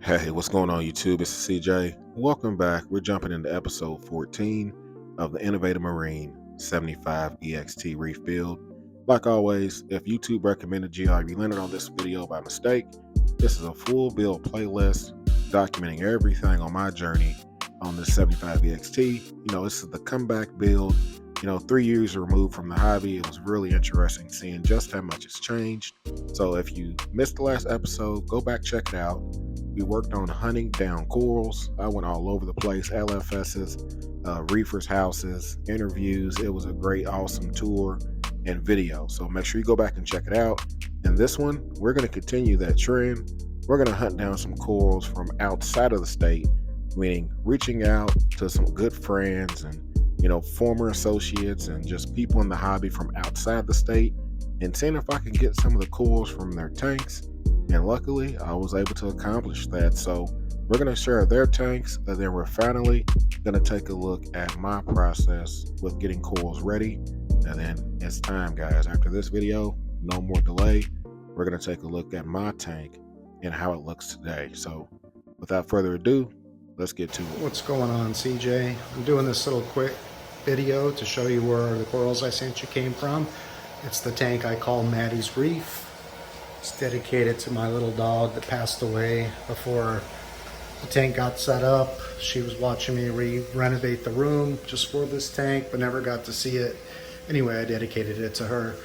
Hey, what's going on YouTube? It's CJ. Welcome back. We're jumping into episode 14 of the Innovative Marine 75 EXT Reef build. Like always, if YouTube recommended GR, you landed on this video by mistake, this is a full build playlist documenting everything on my journey on this 75 EXT. This is the comeback build. 3 years removed from the hobby. It was really interesting seeing just how much it's changed. So if you missed the last episode, go back, check it out. We worked on hunting down corals. I went all over the place, LFSs, reefers' houses, interviews. It was a great, awesome tour and video. So make sure you go back and check it out. And this one, we're going to continue that trend. We're going to hunt down some corals from outside of the state, meaning reaching out to some good friends and, former associates and just people in the hobby from outside the state and seeing if I can get some of the corals from their tanks. And luckily, I was able to accomplish that. So we're going to share their tanks, and then we're finally going to take a look at my process with getting corals ready. And then it's time, guys. After this video, no more delay. We're going to take a look at my tank and how it looks today. So without further ado, let's get to it. What's going on, CJ? I'm doing this little quick video to show you where the corals I sent you came from. It's the tank I call Maddie's Reef. It's dedicated to my little dog that passed away before the tank got set up. She was watching me renovate the room just for this tank, but never got to see it. Anyway, I dedicated it to her.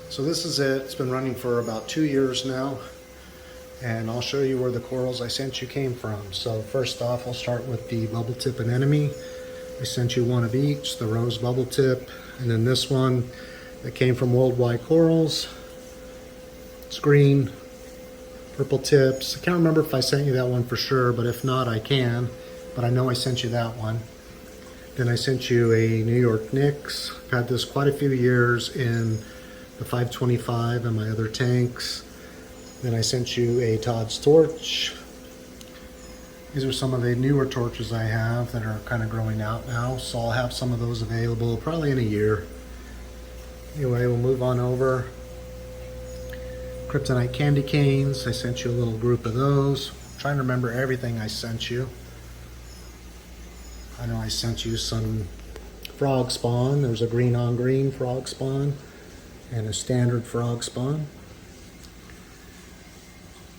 So this is it. It's been running for about 2 years now. And I'll show you where the corals I sent you came from. So first off, I'll start with the bubble tip anemone. I sent you one of each, the rose bubble tip, and then this one that came from Worldwide Corals. It's green, purple tips. I can't remember if I sent you that one for sure, but if not, I can. But I know I sent you that one. Then I sent you a New York Nix. I've had this quite a few years in the 525 and my other tanks. Then I sent you a Todd's Torch. These are some of the newer torches I have that are kind of growing out now, so I'll have some of those available probably in a year. Anyway, we'll move on over. Kryptonite candy canes. I sent you a little group of those. I'm trying to remember everything I sent you. I know I sent you some frog spawn. There's a green on green frog spawn and a standard frog spawn.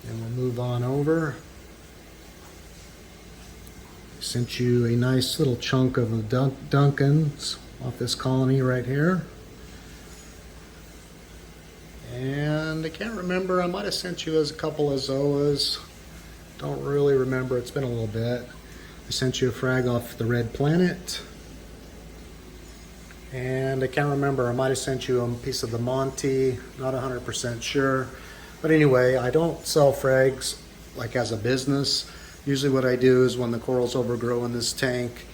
And we'll move on over. Sent you a nice little chunk of the Duncans off this colony right here. And I can't remember, I might have sent you a couple of Zoas. Don't really remember, it's been a little bit. I sent you a frag off the Red Planet. And I can't remember, I might have sent you a piece of the Monty, not 100% sure. But anyway, I don't sell frags like as a business. Usually what I do is when the corals overgrow in this tank,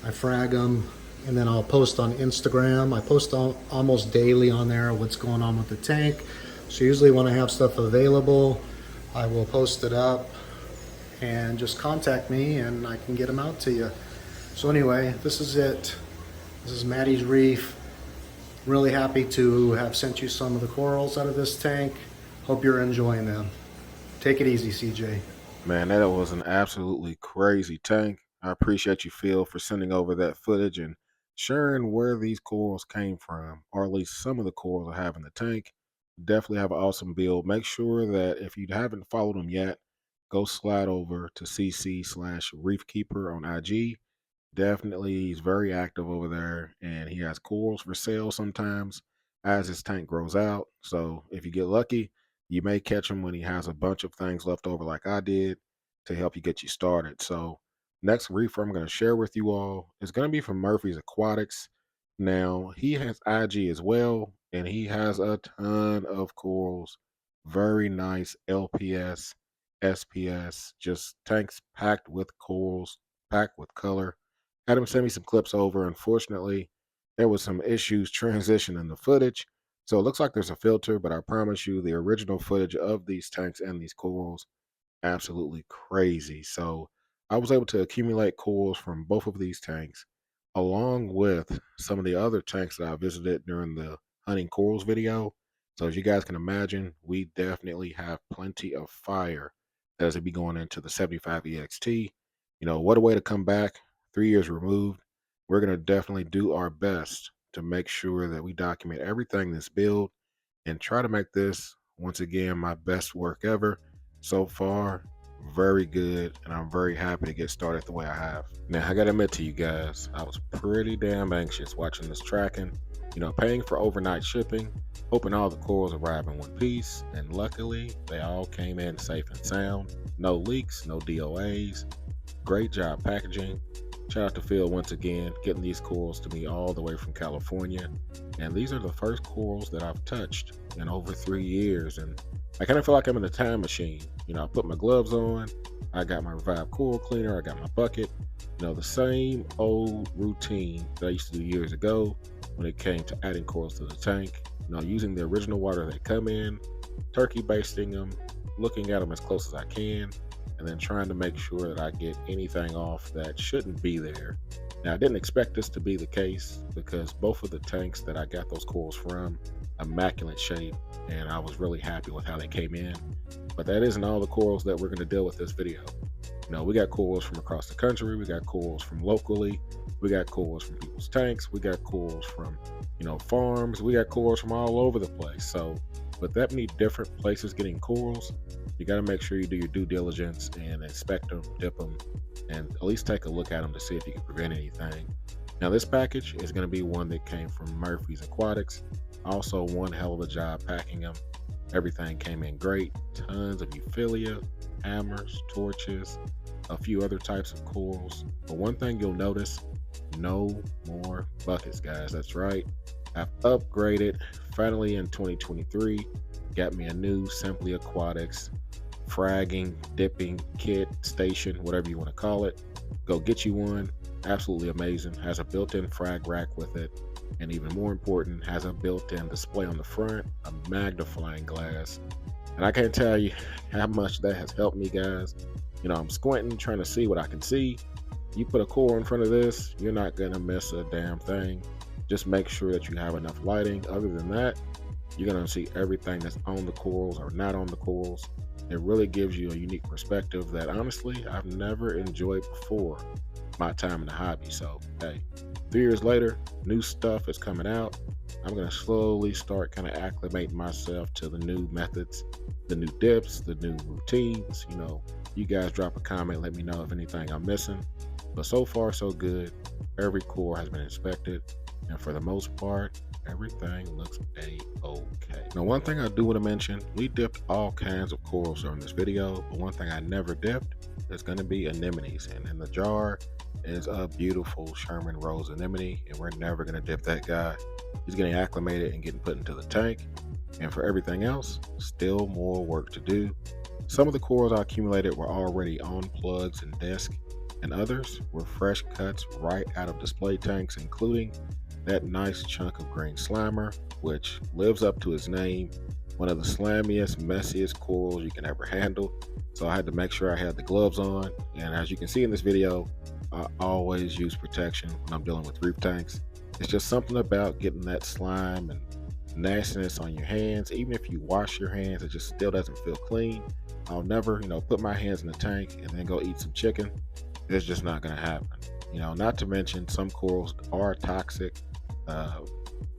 I frag them, and then I'll post on Instagram. I post almost daily on there what's going on with the tank. So usually when I have stuff available, I will post it up and just contact me and I can get them out to you. So anyway, this is it. This is Maddie's Reef. Really happy to have sent you some of the corals out of this tank. Hope you're enjoying them. Take it easy, CJ. Man, that was an absolutely crazy tank. I appreciate you, Phil, for sending over that footage and sharing where these corals came from, or at least some of the corals I have in the tank. Definitely have an awesome build. Make sure that if you haven't followed him yet, go slide over to cc/reefkeeper on IG. Definitely, he's very active over there, and he has corals for sale sometimes as his tank grows out. So if you get lucky, you may catch him when he has a bunch of things left over like I did to help you get you started. So next reefer I'm going to share with you all is going to be from Murphy's Aquatics. Now, he has IG as well, and he has a ton of corals. Very nice LPS, SPS, just tanks packed with corals, packed with color. Had him send me some clips over. Unfortunately, there was some issues transitioning the footage. So it looks like there's a filter, but I promise you the original footage of these tanks and these corals, absolutely crazy. So I was able to accumulate corals from both of these tanks, along with some of the other tanks that I visited during the hunting corals video. So as you guys can imagine, we definitely have plenty of fire as it be going into the 75 EXT. What a way to come back 3 years removed. We're going to definitely do our best to make sure that we document everything in this build and try to make this, once again, my best work ever. So far, very good, and I'm very happy to get started the way I have. Now, I gotta admit to you guys, I was pretty damn anxious watching this tracking, paying for overnight shipping, hoping all the corals arrive in one piece, and luckily, they all came in safe and sound. No leaks, no DOAs. Great job packaging. Shout out to Phil once again, getting these corals to me all the way from California. And these are the first corals that I've touched in over 3 years. And I kind of feel like I'm in a time machine. I put my gloves on, I got my Revive coral cleaner, I got my bucket. The same old routine that I used to do years ago when it came to adding corals to the tank. Using the original water they come in, turkey basting them, looking at them as close as I can, and then trying to make sure that I get anything off that shouldn't be there. Now, I didn't expect this to be the case because both of the tanks that I got those corals from, immaculate shape, and I was really happy with how they came in. But that isn't all the corals that we're going to deal with this video. We got corals from across the country, we got corals from locally, we got corals from people's tanks, we got corals from, farms, we got corals from all over the place. So with that many different places getting corals, you got to make sure you do your due diligence and inspect them, dip them, and at least take a look at them to see if you can prevent anything. Now, this package is going to be one that came from Murphy's Aquatics. Also, one hell of a job packing them. Everything came in great. Tons of Euphilia, hammers, torches, a few other types of corals. But one thing you'll notice, no more buckets, guys. That's right. I've upgraded finally in 2023. Got me a new Simply Aquatics fragging, dipping kit, station, whatever you want to call it. Go get you one. Absolutely amazing. Has a built-in frag rack with it. And even more important, has a built-in display on the front, a magnifying glass. And I can't tell you how much that has helped me, guys. I'm squinting, trying to see what I can see. You put a coral in front of this, you're not gonna miss a damn thing. Just make sure that you have enough lighting. Other than that, you're gonna see everything that's on the corals or not on the corals. It really gives you a unique perspective that honestly I've never enjoyed before my time in the hobby. So hey, 3 years later, new stuff is coming out. I'm gonna slowly start kind of acclimating myself to the new methods, the new dips, the new routines. You guys drop a comment, let me know if anything I'm missing. But so far so good. Every core has been inspected, and for the most part, everything looks a-okay. Now, one thing I do want to mention, we dipped all kinds of corals during this video, but one thing I never dipped is going to be anemones. And in the jar is a beautiful Sherman Rose anemone, and we're never going to dip that guy. He's getting acclimated and getting put into the tank. And for everything else, still more work to do. Some of the corals I accumulated were already on plugs and disc, and others were fresh cuts right out of display tanks, including that nice chunk of green slimer, which lives up to his name, one of the slimiest, messiest corals you can ever handle. So I had to make sure I had the gloves on, and as you can see in this video, I always use protection when I'm dealing with reef tanks. It's just something about getting that slime and nastiness on your hands. Even if you wash your hands, it just still doesn't feel clean. I'll never, put my hands in the tank and then go eat some chicken. It's just not going to happen. Not to mention some corals are toxic,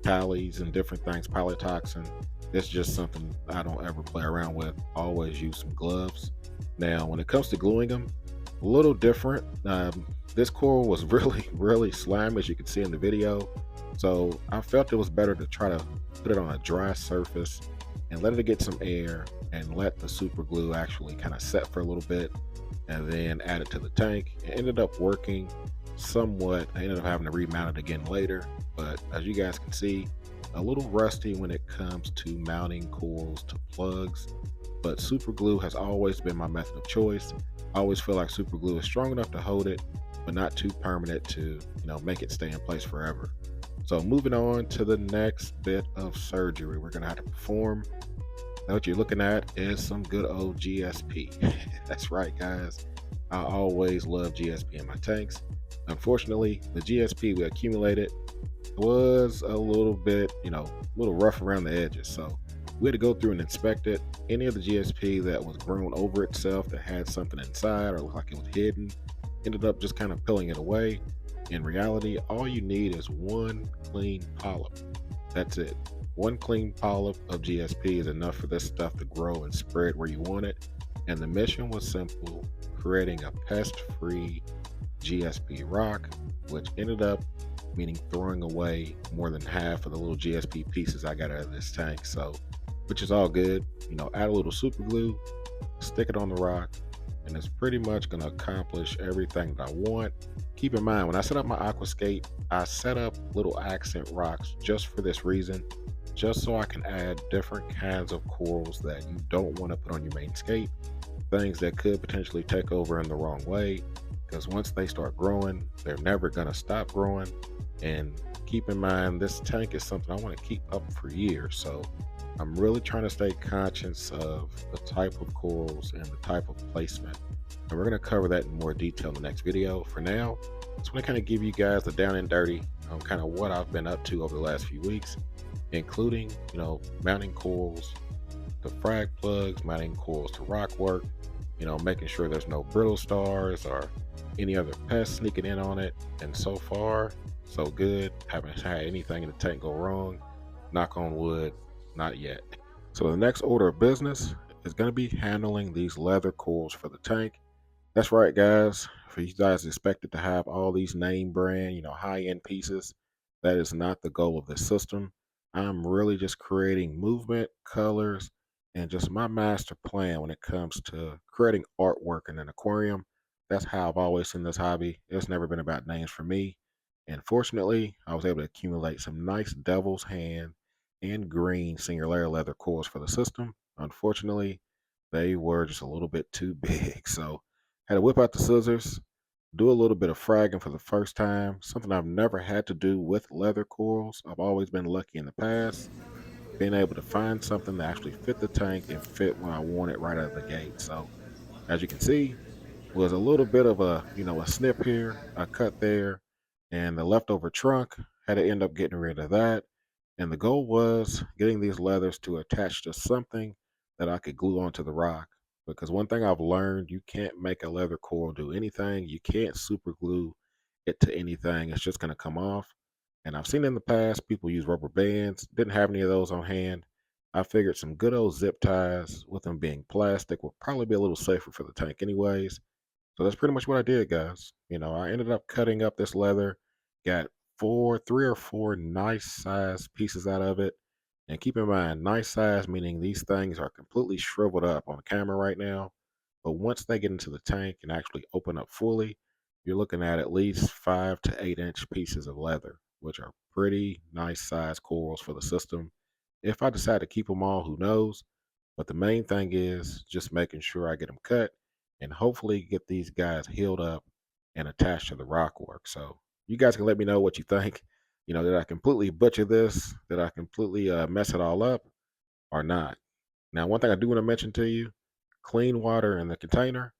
pallies and different things, polytoxin. It's just something I don't ever play around with. Always use some gloves. Now, when it comes to gluing them, a little different. This coral was really slimy, as you can see in the video. So I felt it was better to try to put it on a dry surface and let it get some air and let the super glue actually kind of set for a little bit and then add it to the tank. It ended up working somewhat. I ended up having to remount it again later, but as you guys can see, a little rusty when it comes to mounting corals to plugs, but super glue has always been my method of choice. I always feel like super glue is strong enough to hold it, but not too permanent to, make it stay in place forever. So moving on to the next bit of surgery we're gonna have to perform. Now what you're looking at is some good old GSP. That's right, guys. I always love GSP in my tanks. Unfortunately, the GSP we accumulated was a little bit, a little rough around the edges. So We had to go through and inspect it. Any of the GSP that was grown over itself, that had something inside or looked like it was hidden, ended up just kind of peeling it away. In reality, all you need is one clean polyp. That's it. One clean polyp of GSP is enough for this stuff to grow and spread where you want it. And the mission was simple: creating a pest-free GSP rock, which ended up meaning throwing away more than half of the little GSP pieces I got out of this tank. So, which is all good. Add a little super glue, stick it on the rock, and it's pretty much going to accomplish everything that I want. Keep in mind, when I set up my aquascape, I set up little accent rocks just for this reason, just so I can add different kinds of corals that you don't want to put on your main scape, things that could potentially take over in the wrong way, because once they start growing, they're never going to stop growing. And keep in mind, this tank is something I want to keep up for years, so I'm really trying to stay conscious of the type of corals and the type of placement. And we're going to cover that in more detail in the next video. For now, I just want to kind of give you guys the down and dirty on kind of what I've been up to over the last few weeks, including, mounting corals to frag plugs, mounting corals to rock work, making sure there's no brittle stars or any other pests sneaking in on it. And so far, so good. Haven't had anything in the tank go wrong. Knock on wood, not yet. So the next order of business is going to be handling these leather corals for the tank. That's right, guys. For you guys expected to have all these name brand, high-end pieces, that is not the goal of this system. I'm really just creating movement, colors, and just my master plan when it comes to creating artwork in an aquarium. That's how I've always seen this hobby. It's never been about names for me. And fortunately, I was able to accumulate some nice devil's hand and green singular layer leather corals for the system. Unfortunately, they were just a little bit too big. So had to whip out the scissors, do a little bit of fragging for the first time, something I've never had to do with leather corals. I've always been lucky in the past, being able to find something that actually fit the tank and fit when I want it right out of the gate. So as you can see, was a little bit of a snip here, a cut there, and the leftover trunk. Had to end up getting rid of that. And the goal was getting these leathers to attach to something that I could glue onto the rock. Because one thing I've learned, you can't make a leather coral do anything. You can't super glue it to anything. It's just going to come off. And I've seen in the past people use rubber bands. Didn't have any of those on hand. I figured some good old zip ties, with them being plastic, would probably be a little safer for the tank anyways. So that's pretty much what I did, guys. I ended up cutting up this leather, got three or four nice size pieces out of it. And keep in mind, nice size meaning these things are completely shriveled up on camera right now. But once they get into the tank and actually open up fully, you're looking at least 5 to 8 inch pieces of leather, which are pretty nice size corals for the system. If I decide to keep them all, who knows? But the main thing is just making sure I get them cut and hopefully get these guys healed up and attached to the rock work. So you guys can let me know what you think. Did I completely butcher this? Did I completely mess it all up or not? Now, one thing I do want to mention to you, clean water in the container,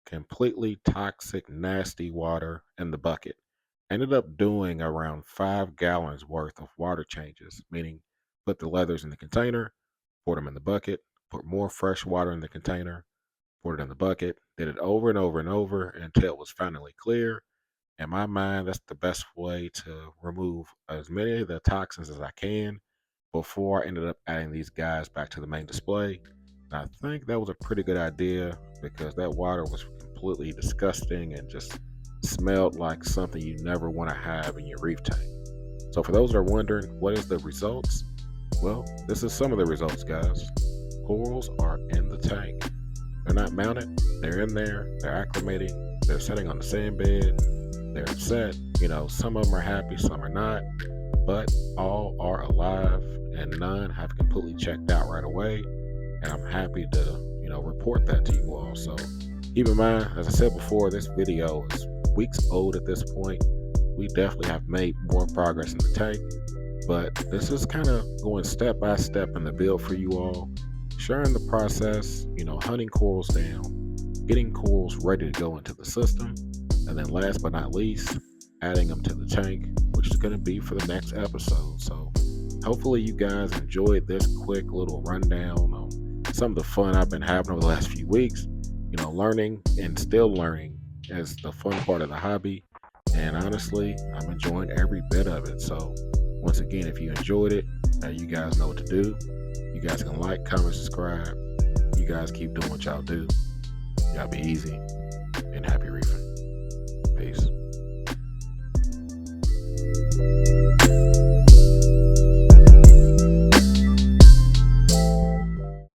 completely toxic, nasty water in the bucket. I ended up doing around 5 gallons worth of water changes, meaning put the leathers in the container, pour them in the bucket, put more fresh water in the container, poured it in the bucket, did it over and over and over until it was finally clear. In my mind, that's the best way to remove as many of the toxins as I can before I ended up adding these guys back to the main display. And I think that was a pretty good idea because that water was completely disgusting and just smelled like something you never want to have in your reef tank. So for those that are wondering, what is the results? Well, this is some of the results, guys. Corals are in the tank. They're not mounted, they're in there, they're acclimating, they're sitting on the sand bed, they're upset. Some of them are happy, some are not, but all are alive and none have completely checked out right away. And I'm happy to, report that to you all. So keep in mind, as I said before, this video is weeks old at this point. We definitely have made more progress in the tank, but this is kind of going step by step in the build for you all. Sharing the process, hunting corals down, getting corals ready to go into the system, and then last but not least, adding them to the tank, which is going to be for the next episode. So hopefully you guys enjoyed this quick little rundown on some of the fun I've been having over the last few weeks. Learning and still learning is the fun part of the hobby. And honestly, I'm enjoying every bit of it. So once again, if you enjoyed it, you guys know what to do. You guys can like, comment, subscribe. You guys keep doing what y'all do. Y'all be easy and happy reefing. Peace.